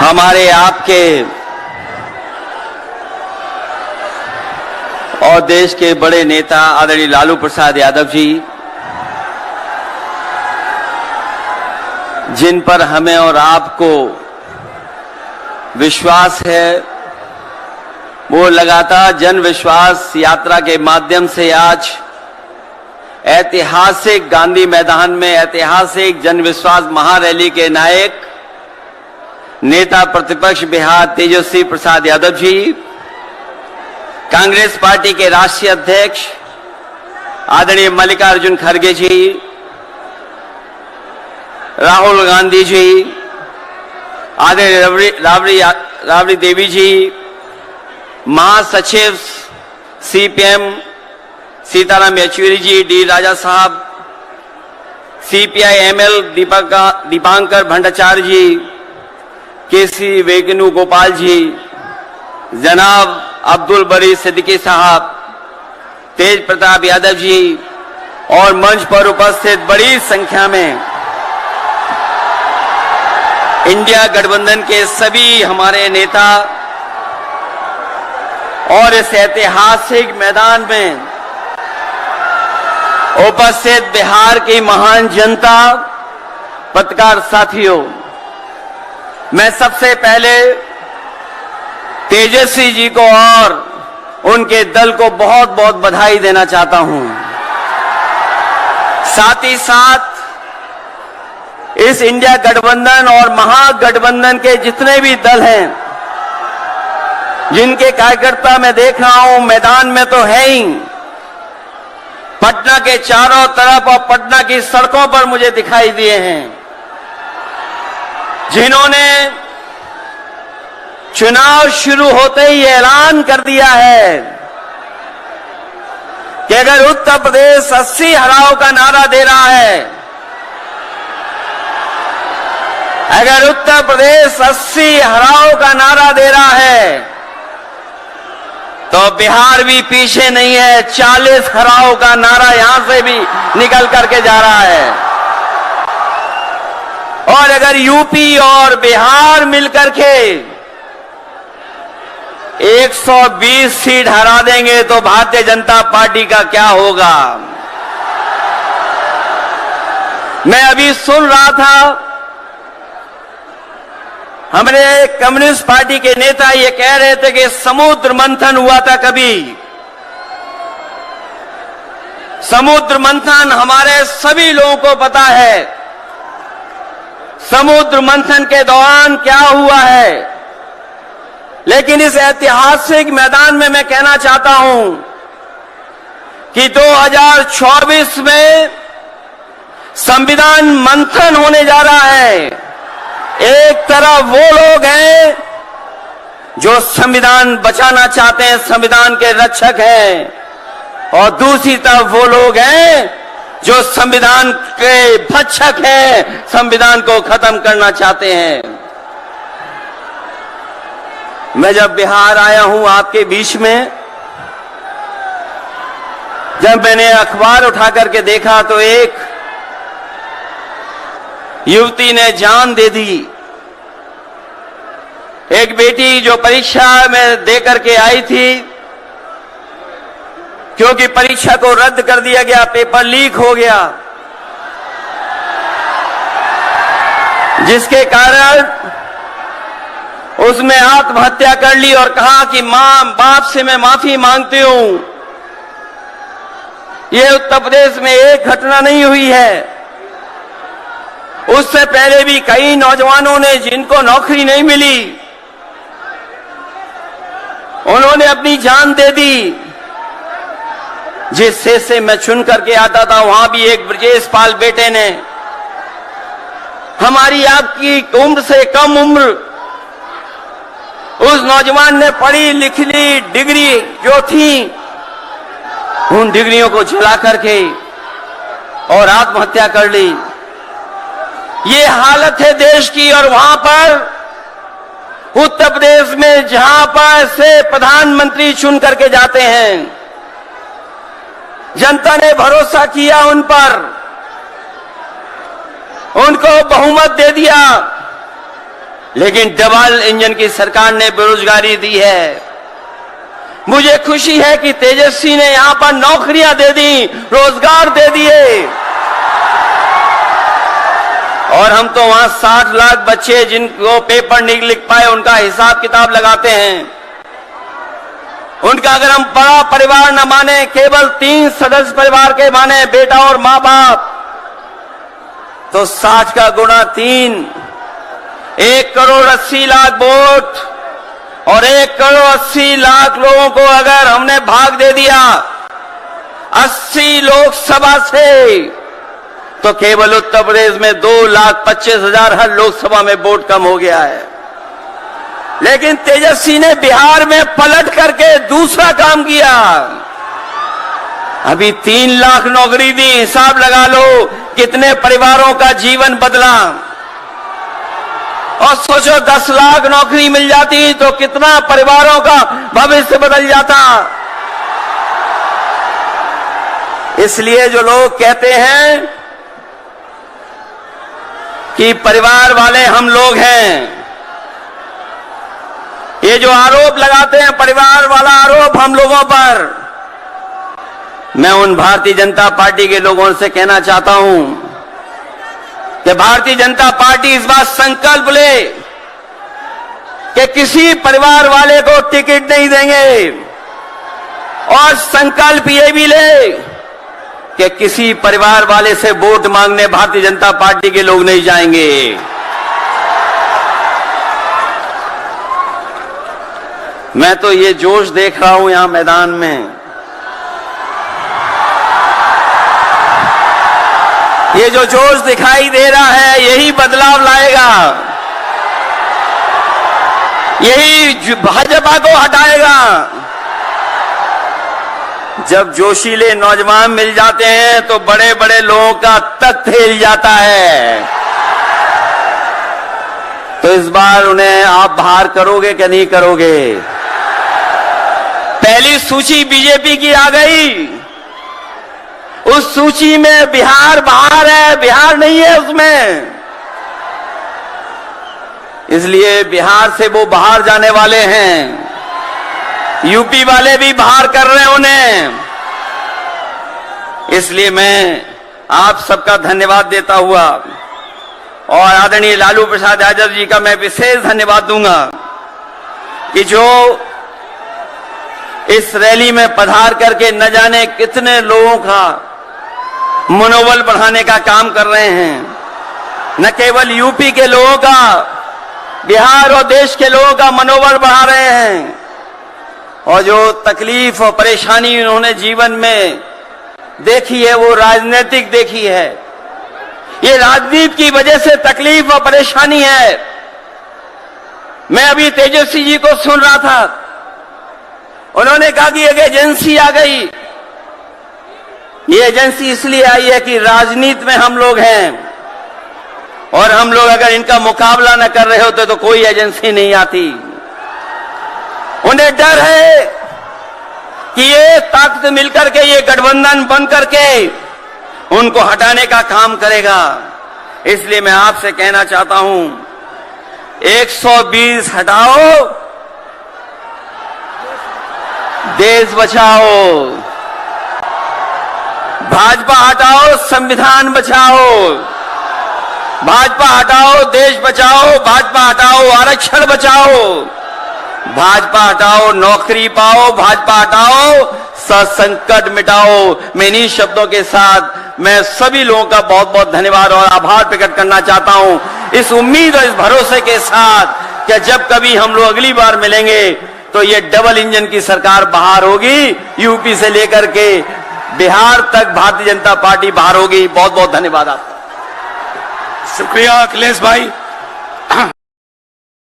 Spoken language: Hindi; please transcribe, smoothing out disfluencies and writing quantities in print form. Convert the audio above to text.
हमारे आपके और देश के बड़े नेता आदरणीय लालू प्रसाद यादव जी, जिन पर हमें और आपको विश्वास है, वो लगातार जन विश्वास यात्रा के माध्यम से आज ऐतिहासिक गांधी मैदान में ऐतिहासिक जन विश्वास महारैली के नायक नेता प्रतिपक्ष बिहार तेजस्वी प्रसाद यादव जी, कांग्रेस पार्टी के राष्ट्रीय अध्यक्ष आदरणीय मल्लिकार्जुन खड़गे जी, राहुल गांधी जी, आदरणीय राबड़ी देवी जी, महासचिव सीपीएम सीताराम येचुरी जी, डी राजा साहब, सीपीआई एमएल दीपांकर भट्टाचार्य जी, केसी वेणुगोपाल जी, जनाब अब्दुल बरी सिद्दीकी साहब, तेज प्रताप यादव जी और मंच पर उपस्थित बड़ी संख्या में इंडिया गठबंधन के सभी हमारे नेता और इस ऐतिहासिक मैदान में उपस्थित बिहार की महान जनता, पत्रकार साथियों, मैं सबसे पहले तेजस्वी जी को और उनके दल को बहुत बहुत बधाई देना चाहता हूं। साथ ही साथ इस इंडिया गठबंधन और महागठबंधन के जितने भी दल हैं, जिनके कार्यकर्ता मैं देख रहा हूं मैदान में तो है ही, पटना के चारों तरफ और पटना की सड़कों पर मुझे दिखाई दिए हैं, जिन्होंने चुनाव शुरू होते ही ऐलान कर दिया है कि अगर उत्तर प्रदेश 80 हराओ का नारा दे रहा है, अगर उत्तर प्रदेश 80 हराओ का नारा दे रहा है, तो बिहार भी पीछे नहीं है। 40 हराओ का नारा यहां से भी निकल करके जा रहा है। और अगर यूपी और बिहार मिलकर के 120 सीट हरा देंगे तो भारतीय जनता पार्टी का क्या होगा। मैं अभी सुन रहा था, हमारे कम्युनिस्ट पार्टी के नेता ये कह रहे थे कि समुद्र मंथन हुआ था कभी। समुद्र मंथन हमारे सभी लोगों को पता है, समुद्र मंथन के दौरान क्या हुआ है। लेकिन इस ऐतिहासिक मैदान में मैं कहना चाहता हूं कि 2024 में संविधान मंथन होने जा रहा है। एक तरफ वो लोग हैं जो संविधान बचाना चाहते हैं, संविधान के रक्षक हैं, और दूसरी तरफ वो लोग हैं जो संविधान के भक्षक हैं, संविधान को खत्म करना चाहते हैं। मैं जब बिहार आया हूं आपके बीच में, जब मैंने अखबार उठा करके देखा तो एक युवती ने जान दे दी। एक बेटी जो परीक्षा में दे करके आई थी, क्योंकि परीक्षा को रद्द कर दिया गया, पेपर लीक हो गया, जिसके कारण उसने आत्महत्या कर ली और कहा कि मां बाप से मैं माफी मांगती हूं। यह उत्तर प्रदेश में एक घटना नहीं हुई है, उससे पहले भी कई नौजवानों ने, जिनको नौकरी नहीं मिली, उन्होंने अपनी जान दे दी। जिस से मैं चुन करके आता था, वहां भी एक ब्रजेश पाल बेटे ने, हमारी आपकी उम्र से कम उम्र, उस नौजवान ने पढ़ी लिख ली डिग्री जो थी, उन डिग्रियों को जला करके और आत्महत्या कर ली। ये हालत है देश की। और वहां पर उत्तर प्रदेश में जहां पर से प्रधानमंत्री चुन करके जाते हैं, जनता ने भरोसा किया उन पर, उनको बहुमत दे दिया, लेकिन डबल इंजन की सरकार ने बेरोजगारी दी है। मुझे खुशी है कि तेजस्वी ने यहां पर नौकरियां दे दी, रोजगार दे दिए, और हम तो वहां 60 लाख बच्चे जिनको पेपर नहीं लिख पाए उनका हिसाब किताब लगाते हैं। उनका अगर हम बड़ा परिवार न माने, केवल 3 सदस्य परिवार के माने, बेटा और मां बाप, तो 60 का गुणा 3, 1,80,00,000 वोट और 1,80,00,000 लोगों को अगर हमने भाग दे दिया 80 लोकसभा से, तो केवल उत्तर प्रदेश में 2,25,000 हर लोकसभा में वोट कम हो गया है। लेकिन तेजस्वी ने बिहार में पलट करके दूसरा काम किया। अभी 3 लाख नौकरी दी, हिसाब लगा लो कितने परिवारों का जीवन बदला। और सोचो 10 लाख नौकरी मिल जाती तो कितना परिवारों का भविष्य बदल जाता। इसलिए जो लोग कहते हैं कि परिवार वाले हम लोग हैं, ये जो आरोप लगाते हैं परिवार वाला आरोप हम लोगों पर, मैं उन भारतीय जनता पार्टी के लोगों से कहना चाहता हूं कि भारतीय जनता पार्टी इस बात संकल्प ले कि किसी परिवार वाले को टिकट नहीं देंगे, और संकल्प ये भी ले कि किसी परिवार वाले से वोट मांगने भारतीय जनता पार्टी के लोग नहीं जाएंगे। मैं तो ये जोश देख रहा हूं यहां मैदान में, ये जो जोश दिखाई दे रहा है यही बदलाव लाएगा, यही भाजपा को हटाएगा। जब जोशीले नौजवान मिल जाते हैं तो बड़े बड़े लोगों का तख्त हिल जाता है। तो इस बार उन्हें आप बाहर करोगे कि नहीं करोगे? पहली सूची बीजेपी की आ गई, उस सूची में बिहार बाहर है, बिहार नहीं है उसमें। इसलिए बिहार से वो बाहर जाने वाले हैं, यूपी वाले भी बाहर कर रहे हैं उन्हें। इसलिए मैं आप सबका धन्यवाद देता हुआ, और आदरणीय लालू प्रसाद यादव जी का मैं विशेष धन्यवाद दूंगा कि जो इस रैली में पधार करके न जाने कितने लोगों का मनोबल बढ़ाने का काम कर रहे हैं। न केवल यूपी के लोगों का, बिहार और देश के लोगों का मनोबल बढ़ा रहे हैं। और जो तकलीफ और परेशानी उन्होंने जीवन में देखी है वो राजनीतिक देखी है। ये राजनीति की वजह से तकलीफ और परेशानी है। मैं अभी तेजस्वी जी को सुन रहा था, उन्होंने कहा कि एक एजेंसी आ गई। ये एजेंसी इसलिए आई है कि राजनीति में हम लोग हैं, और हम लोग अगर इनका मुकाबला न कर रहे होते तो कोई एजेंसी नहीं आती। उन्हें डर है कि ये ताकत मिलकर के, ये गठबंधन बन करके उनको हटाने का काम करेगा। इसलिए मैं आपसे कहना चाहता हूं, 120 हटाओ, देश बचाओ। भाजपा हटाओ, संविधान बचाओ। भाजपा हटाओ, देश बचाओ। भाजपा हटाओ, आरक्षण बचाओ। भाजपा हटाओ, नौकरी पाओ। भाजपा हटाओ, संकट मिटाओ। मैं इन्हीं शब्दों के साथ मैं सभी लोगों का बहुत बहुत धन्यवाद और आभार प्रकट करना चाहता हूं, इस उम्मीद और इस भरोसे के साथ कि जब कभी हम लोग अगली बार मिलेंगे तो ये डबल इंजन की सरकार बाहर होगी, यूपी से लेकर के बिहार तक भारतीय जनता पार्टी बाहर होगी। बहुत बहुत धन्यवाद आपका। शुक्रिया अखिलेश भाई।